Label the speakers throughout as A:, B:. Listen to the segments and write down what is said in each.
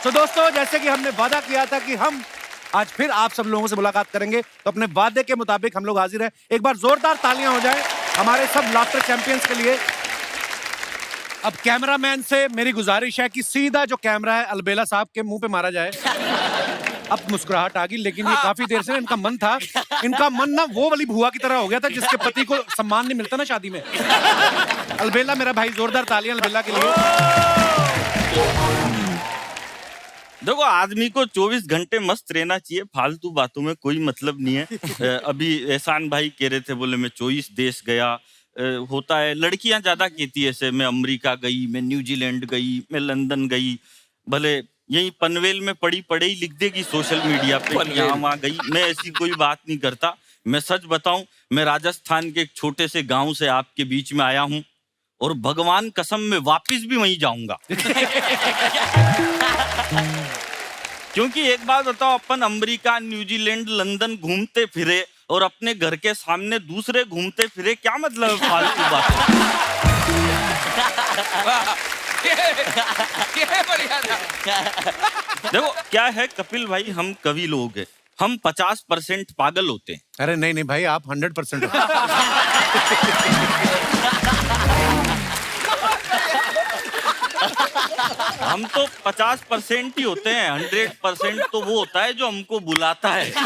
A: तो दोस्तों, जैसे कि हमने वादा किया था कि हम आज फिर आप सब लोगों से मुलाकात करेंगे, तो अपने वादे के मुताबिक हम लोग हाजिर हैं। एक बार जोरदार तालियां हो जाएं हमारे सब लाफ्टर चैंपियंस के लिए। अब कैमरामैन से मेरी गुजारिश है कि सीधा जो कैमरा है अलबेला साहब के मुंह पे मारा जाए। अब मुस्कुराहट आ गई, लेकिन ये काफी देर से इनका मन था, इनका मन ना वो वाली भुआ की तरह हो गया था जिसके पति को सम्मान नहीं मिलता ना शादी में। अलबेला मेरा भाई, जोरदार तालियां अलबेला के लिए।
B: देखो, आदमी को 24 घंटे मस्त रहना चाहिए, फालतू बातों में कोई मतलब नहीं है। अभी एहसान भाई कह रहे थे, बोले मैं 24 देश गया। होता है, लड़कियां ज्यादा कहती है ऐसे, मैं अमेरिका गई, मैं न्यूजीलैंड गई, मैं लंदन गई। भले यही पनवेल में पड़ी ही लिख देगी सोशल मीडिया पे यहाँ वहां गई। मैं ऐसी कोई बात नहीं करता। मैं सच बताऊं, मैं राजस्थान के एक छोटे से गांव से आपके बीच में आया हूं, और भगवान कसम मैं वापिस भी वहीं जाऊंगा। क्योंकि एक बात बताओ, अपन अमेरिका, न्यूजीलैंड, लंदन घूमते फिरे और अपने घर के सामने दूसरे घूमते फिरे, क्या मतलब है फालतू बात? देखो क्या है कपिल भाई, हम कवि लोग हैं, हम 50% पागल होते हैं।
A: अरे नहीं नहीं भाई, आप 100% हो।
B: हम तो 50% ही होते हैं, 100% तो वो होता है जो हमको बुलाता है।
A: क्या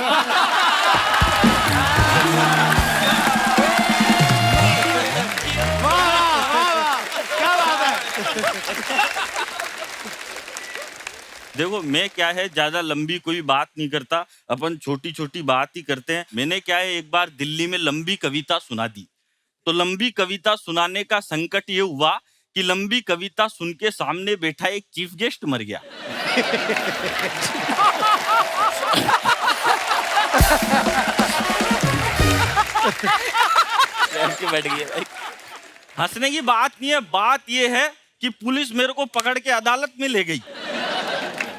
A: बात है।
B: देखो, मैं क्या है, ज्यादा लंबी कोई बात नहीं करता, अपन छोटी छोटी बात ही करते हैं। मैंने क्या है, एक बार दिल्ली में लंबी कविता सुना दी। तो लंबी कविता सुनाने का संकट ये हुआ कि लंबी कविता सुन के सामने बैठा एक चीफ गेस्ट मर गया। बैठ गया। हंसने की बात नहीं है, बात ये है कि पुलिस मेरे को पकड़ के अदालत में ले गई।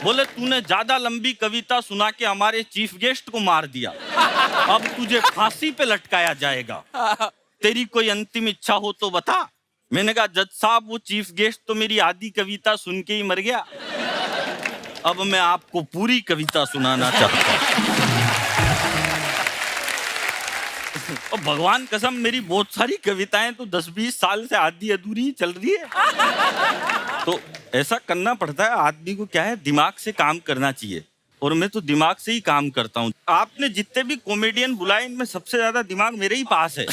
B: बोले तूने ज्यादा लंबी कविता सुना के हमारे चीफ गेस्ट को मार दिया, अब तुझे फांसी पे लटकाया जाएगा। तेरी कोई अंतिम इच्छा हो तो बता। मैंने कहा जज साहब, वो चीफ गेस्ट तो मेरी आधी कविता सुन के ही मर गया, अब मैं आपको पूरी कविता सुनाना चाहता हूँ। और भगवान कसम, मेरी बहुत सारी कविताएं तो 10-20 साल से आधी अधूरी चल रही है। तो ऐसा करना पड़ता है आदमी को, क्या है, दिमाग से काम करना चाहिए, और मैं तो दिमाग से ही काम करता हूँ। आपने जितने भी कॉमेडियन बुलाए, इनमें सबसे ज्यादा दिमाग मेरे ही पास है।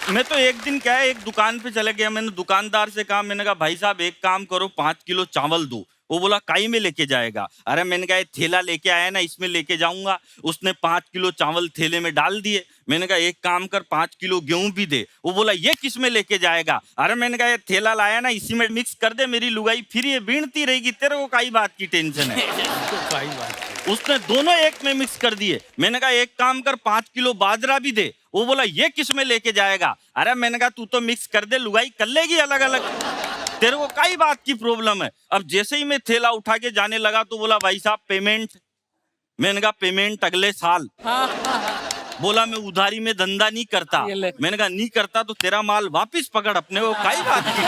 B: मैं तो एक दिन क्या है, एक दुकान पे चले गया, मैंने दुकानदार से कहा, मैंने कहा भाई साहब एक काम करो, 5 किलो चावल दो। वो बोला काई में लेके जाएगा? अरे मैंने कहा थैला लेके आया ना, इसमें लेके जाऊंगा। उसने 5 किलो चावल थैले में डाल दिए। मैंने कहा एक काम कर, 5 किलो गेहूं भी दे। वो बोला ये किस में लेके जाएगा? अरे मैंने कहा ये थैला लाया ना, इसी में मिक्स कर दे, मेरी लुगाई फिर ये बीनती रहेगी, तेरे को काई बात की टेंशन है? उसने दोनों एक में मिक्स कर दिए। मैंने कहा एक काम कर, 5 किलो बाजरा भी दे। वो बोला ये किस में लेके जाएगा? अरे मैंने कहा तू तो मिक्स कर दे, लुगाई कर लेगी अलग अलग, तेरे को कई बात की प्रॉब्लम है। अब जैसे ही मैं थैला उठा के जाने लगा तो बोला भाई साहब पेमेंट। मैंने कहा पेमेंट अगले साल। बोला मैं उधारी में धंधा नहीं करता। मैंने कहा नहीं करता तो तेरा माल वापस पकड़, अपने को कई बात की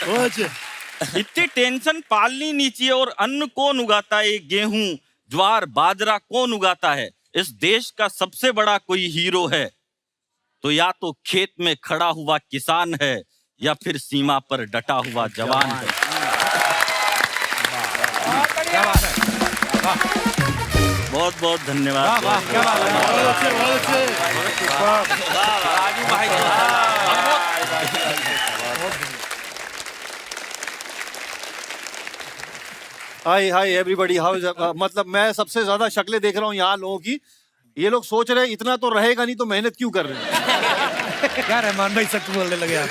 B: टेंशन। इतनी टेंशन पालनी नहीं चाहिए। और अन्न कौन उगाता है? गेहूं, ज्वार, बाजरा कौन उगाता है? इस देश का सबसे बड़ा कोई हीरो है तो या तो खेत में खड़ा हुआ किसान है, या फिर सीमा पर डटा हुआ जवान है। बहुत बहुत धन्यवाद।
C: हाय हाय एवरीबॉडी, हाउ इज, मतलब मैं सबसे ज्यादा शक्लें देख रहा हूँ यहाँ लोगों की। ये लोग सोच रहे हैं इतना तो रहेगा नहीं, तो मेहनत क्यों कर रहे हैं?
A: क्या रहमान भाई सच बोलने लगे आप।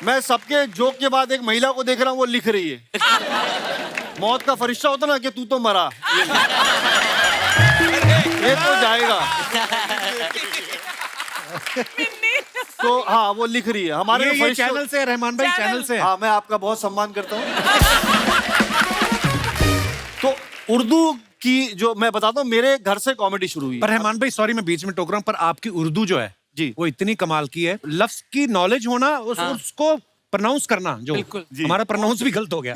C: मैं सबके जोक के बाद एक महिला को देख रहा हूँ, वो लिख रही है। मौत का फरिश्ता होता ना कि तू तो मरा, ये तो जाएगा। तो हाँ, वो लिख रही है हमारे
A: ये चैनल से, रहमान भाई चैनल से।
C: हाँ, मैं आपका बहुत सम्मान करता हूँ। तो उर्दू की जो मैं बताता हूँ, मेरे घर से कॉमेडी शुरू हुई।
A: पर रहमान भाई सॉरी मैं बीच में टोक रहा हूँ, पर आपकी उर्दू जो है
C: जी।
A: वो इतनी कमाल की है, लफ्ज की नॉलेज होना, उसको प्रोनाउंस करना, जो हमारा प्रोनाउंस भी गलत हो गया।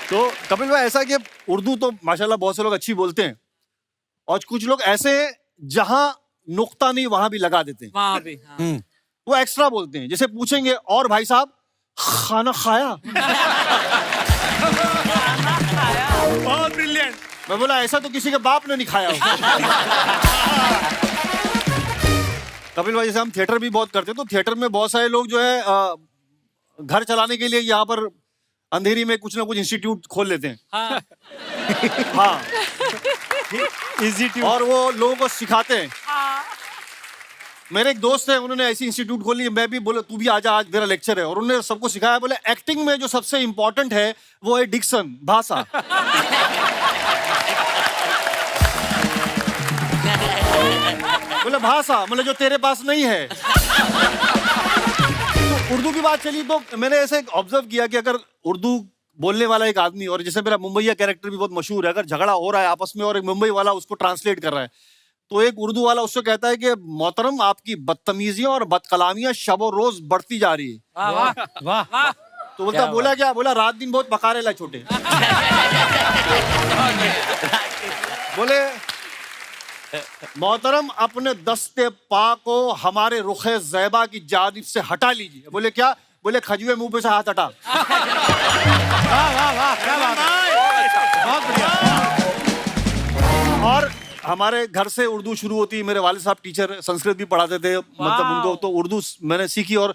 C: तो कपिल भाई ऐसा कि उर्दू तो माशाल्लाह बहुत से लोग अच्छी बोलते हैं, और कुछ लोग ऐसे हैं जहां नुक्ता नहीं वहां भी लगा देते हैं,
D: वहाँ भी हाँ।
C: वो एक्स्ट्रा बोलते हैं। जैसे पूछेंगे और भाई साहब खाना खाया,
A: बहुत ब्रिलियंट।
C: मैं बोला ऐसा तो किसी के बाप ने नहीं खाया होगा। कपिल भाई जैसे हम थिएटर भी बहुत करते हैं, तो थिएटर में बहुत सारे लोग जो है घर चलाने के लिए यहाँ पर अंधेरी में कुछ ना कुछ इंस्टीट्यूट खोल लेते हैं।
D: हाँ।
C: हाँ, और वो लोगों को सिखाते हैं। मेरे एक दोस्त है, उन्होंने ऐसी इंस्टीट्यूट खोली, मैं भी बोला तू भी आजा, आज मेरा लेक्चर है, और उन्होंने सबको सिखाया, बोले एक्टिंग में जो सबसे इंपॉर्टेंट है वो है डिक्शन, भाषा। बोले भाषा मतलब जो तेरे पास नहीं है। तो उर्दू की बात चली तो मैंने ऐसे ऑब्जर्व किया कि अगर उर्दू बोलने वाला एक आदमी, और जैसे मेरा मुंबईया कैरेक्टर भी बहुत मशहूर है, अगर झगड़ा हो रहा है आपस में और एक मुंबई वाला उसको ट्रांसलेट कर रहा है, तो एक उर्दू वाला उससे कहता है कि मोहतरम आपकी बदतमीजियां और बदकलामियां शबो रोज बढ़ती जा रही है।
D: वाह वाह
A: वाह।
D: वाह।
C: तो बोलता बोला क्या, बोला रात दिन बहुत पका रेला छोटे। बोले मोहतरम अपने दस्ते पा को हमारे रुखे ज़ैबा की जानिब से हटा लीजिए। बोले क्या, बोले खजुए मुंह पे से हाथ हटा।
A: वाह वाह वाह, क्या बात है, बहुत बढ़िया।
C: और हमारे घर से उर्दू शुरू होती, मेरे वालिद साहब टीचर संस्कृत भी पढ़ाते थे, मतलब उनको तो उर्दू मैंने सीखी, और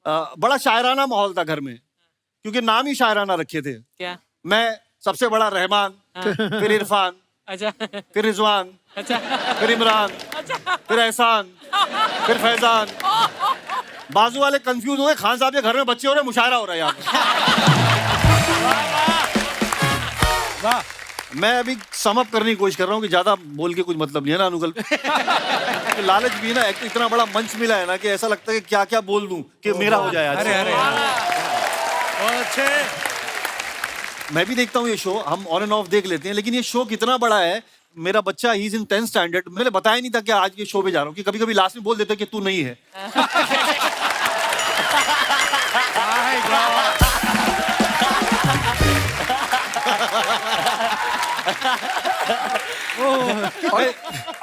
C: बड़ा शायराना माहौल था घर में, क्योंकि नाम ही शायराना रखे थे।
D: क्या?
C: मैं सबसे बड़ा रहमान, फिर इरफान,
D: अच्छा
C: फिर रिजवान,
D: अच्छा
C: फिर इमरान, फिर एहसान, फिर फैजान। बाजू वाले कंफ्यूज हुए, खान साहब के घर में बच्चे हो रहे, मुशायरा हो रहा है यहाँ पे।
A: वाह।
C: मैं अभी समअप करने की कोशिश कर रहा हूँ कि ज्यादा बोल के कुछ मतलब नहीं है ना अनुकल। लालच भी ना, एक तो इतना बड़ा मंच मिला है ना कि ऐसा लगता है कि क्या क्या बोल दूं कि मेरा हो जाए आज।
A: अरे अरे बहुत अच्छे।
C: मैं भी देखता हूँ ये शो, हम ऑन एंड ऑफ देख लेते हैं, लेकिन ये शो कितना बड़ा है। मेरा बच्चा he is in 10th standard, मैंने बताया नहीं था कि आज ये शो पे जा रहा हूँ, कि कभी कभी लास्ट में बोल देते कि तू नहीं है।
E: और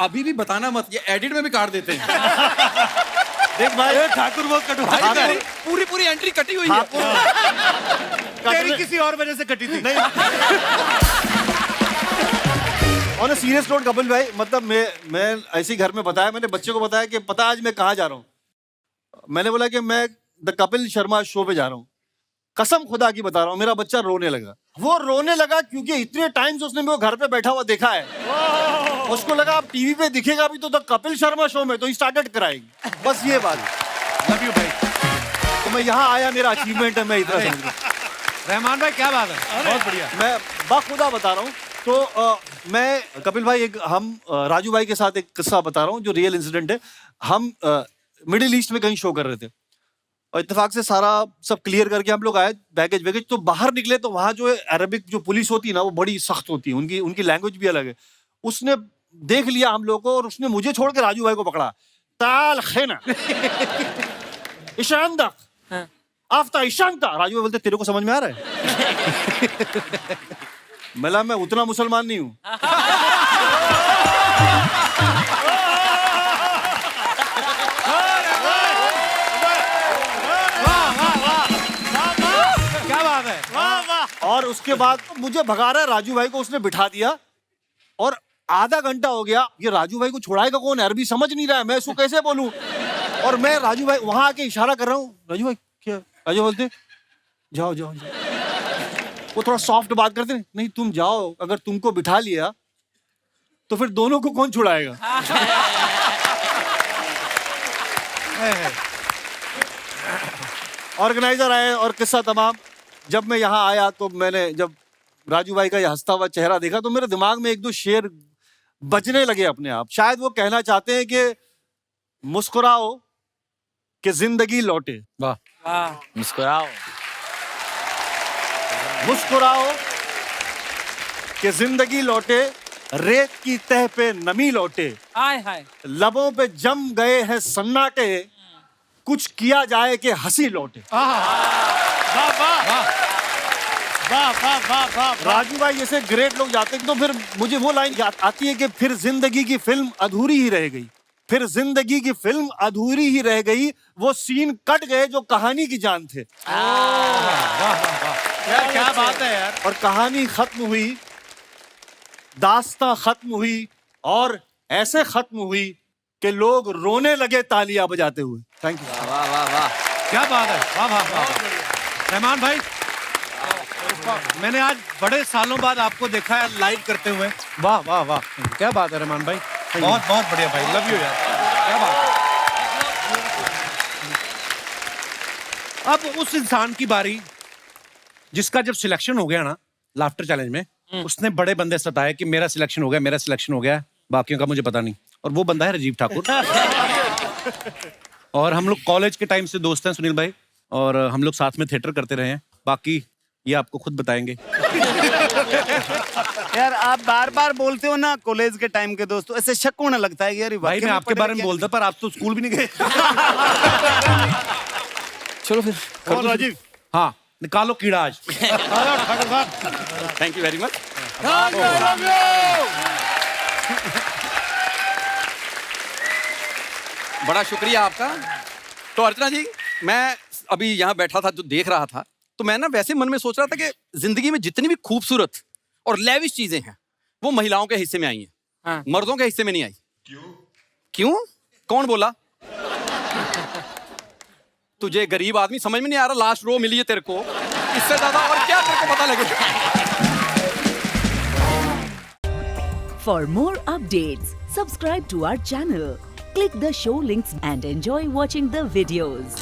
E: अभी भी बताना मत, ये एडिट में भी काट देते हैं।
C: देख भाई,
A: ठाकुर बहुत कटु
E: भाई
A: भाई,
E: मेरी पूरी पूरी एंट्री कटी हुई है।
A: तेरी किसी और वजह से कटी थी।
C: नहीं। ऑन सीरियस नोट कपिल भाई, मतलब मैं ऐसे ही घर में बताया, मैंने बच्चे को बताया कि पता आज मैं कहाँ जा रहा हूँ। मैंने बोला कि मैं द कपिल शर्मा शो पे जा रहा हूँ, कसम खुदा की बता रहा हूँ। मेरा बच्चा रोने लगा, वो रोने लगा क्योंकि इतने टाइम से उसने मेरे को घर पे बैठा हुआ देखा है। उसको लगा अब टीवी पे दिखेगा भी तो द कपिल शर्मा शो में, तो ही स्टार्टेड कराएगी। बस ये बात है।
A: लव यू भाई।
C: तो मैं यहाँ आया, मेरा अचीवमेंट है, मैं इतना समझ रहा हूँ।
A: रहमान भाई क्या बात है, बहुत बढ़िया।
C: मैं बाखुदा बता रहा हूँ। तो मैं कपिल भाई हम राजू भाई के साथ एक किस्सा बता रहा हूँ जो रियल इंसिडेंट है। हम मिडिल ईस्ट में कहीं शो कर रहे थे, और इत्तेफाक से सारा सब क्लियर करके हम लोग आए, बैगेज वैगेज, तो बाहर निकले तो वहाँ जो है अरबिक जो पुलिस होती है ना, वो बड़ी सख्त होती है, उनकी लैंग्वेज भी अलग है। उसने देख लिया हम लोग को, और उसने मुझे छोड़ के राजू भाई को पकड़ा। ताल खेना ईशानदा आफ्ता ईशानता। राजू भाई बोलते तेरे को समझ में आ रहा है? मैं उतना मुसलमान नहीं हूँ।
A: क्या बात है,
C: और उसके बाद मुझे भगा रहा है, राजू भाई को उसने बिठा दिया, और आधा घंटा हो गया। ये राजू भाई को छुड़ाएगा कौन? अरबी समझ नहीं रहा है, मैं इसको कैसे बोलूं? और मैं राजू भाई वहां आके इशारा कर रहा हूँ, राजू भाई क्या? राजू बोलते जाओ जाओ जाओ। वो थोड़ा सॉफ्ट बात करते हैं, नहीं तुम जाओ, अगर तुमको बिठा लिया तो फिर दोनों को कौन छुड़ाएगा? ऑर्गेनाइजर आए और किस्सा तमाम। जब मैं यहाँ आया तो मैंने जब राजू भाई का ये हंसता हुआ चेहरा देखा तो मेरे दिमाग में एक दो शेर बजने लगे अपने आप। शायद वो कहना चाहते हैं कि मुस्कुराओ कि जिंदगी लौटे,
A: वाह।
D: वाह।
B: मुस्कुराओ
C: मुस्कुराओ कि जिंदगी लौटे, रेत की तह पे नमी लौटे,
D: हाय हाय
C: लबों पे जम गए हैं सन्नाटे, कुछ किया जाए कि हंसी लौटे।
D: वाह वाह वाह वाह वाह वाह
C: राजू भाई जैसे ग्रेट लोग जाते हैं तो फिर मुझे वो लाइन याद आती है कि फिर जिंदगी की फिल्म अधूरी ही रह गई, फिर जिंदगी की फिल्म अधूरी ही रह गई, वो सीन कट गए जो कहानी की जान थे।
D: यार क्या बात है यार।
C: और कहानी खत्म हुई, दास्तां खत्म हुई, और ऐसे खत्म हुई कि लोग रोने लगे तालियां बजाते हुए। Thank you.
E: वाह वाह वाह।
A: क्या बात है, वाह वाह वाह। रहमान भाई, मैंने आज बड़े सालों बाद आपको देखा है लाइव करते हुए। वाह वाह वाह, क्या बात है रहमान भाई, बहुत बहुत बढ़िया भाई, लव यू यार, क्या बात है। अब उस इंसान की बारी जिसका जब सिलेक्शन हो गया ना लाफ्टर चैलेंज में, उसने बड़े बंदे सताए कि मेरा सिलेक्शन हो गया, मेरा सिलेक्शन हो गया, बाकियों का मुझे पता नहीं। और वो बंदा है राजीव ठाकुर। और हम लोग कॉलेज के टाइम से दोस्त हैं सुनील भाई, और हम लोग साथ में थिएटर करते रहे हैं। बाकी ये आपको खुद बताएंगे।
F: यार आप बार बार बोलते हो ना कॉलेज के टाइम के दोस्तों, ऐसे शक होने लगता है कि यार
A: भाई मैं आपके बारे में बोलता, पर आप तो स्कूल भी नहीं गए।
E: चलो फिर
F: और राजीव
A: हाँ, निकालो कीड़ा आज।
E: Thank you very much. बड़ा शुक्रिया आपका। तो अर्चना जी, मैं अभी यहाँ बैठा था जो देख रहा था, तो मैं ना वैसे मन में सोच रहा था कि जिंदगी में जितनी भी खूबसूरत और लेविश चीजें हैं वो महिलाओं के हिस्से में आई हैं।
D: हाँ।
E: मर्दों के हिस्से में नहीं आई। क्यों? कौन बोला? तुझे गरीब आदमी समझ में नहीं आ रहा, लास्ट रो मिली है तेरे को, इससे ज्यादा और क्या तेरे को पता लगेगा?
G: For more updates, subscribe to our channel, click the show links and enjoy watching the videos.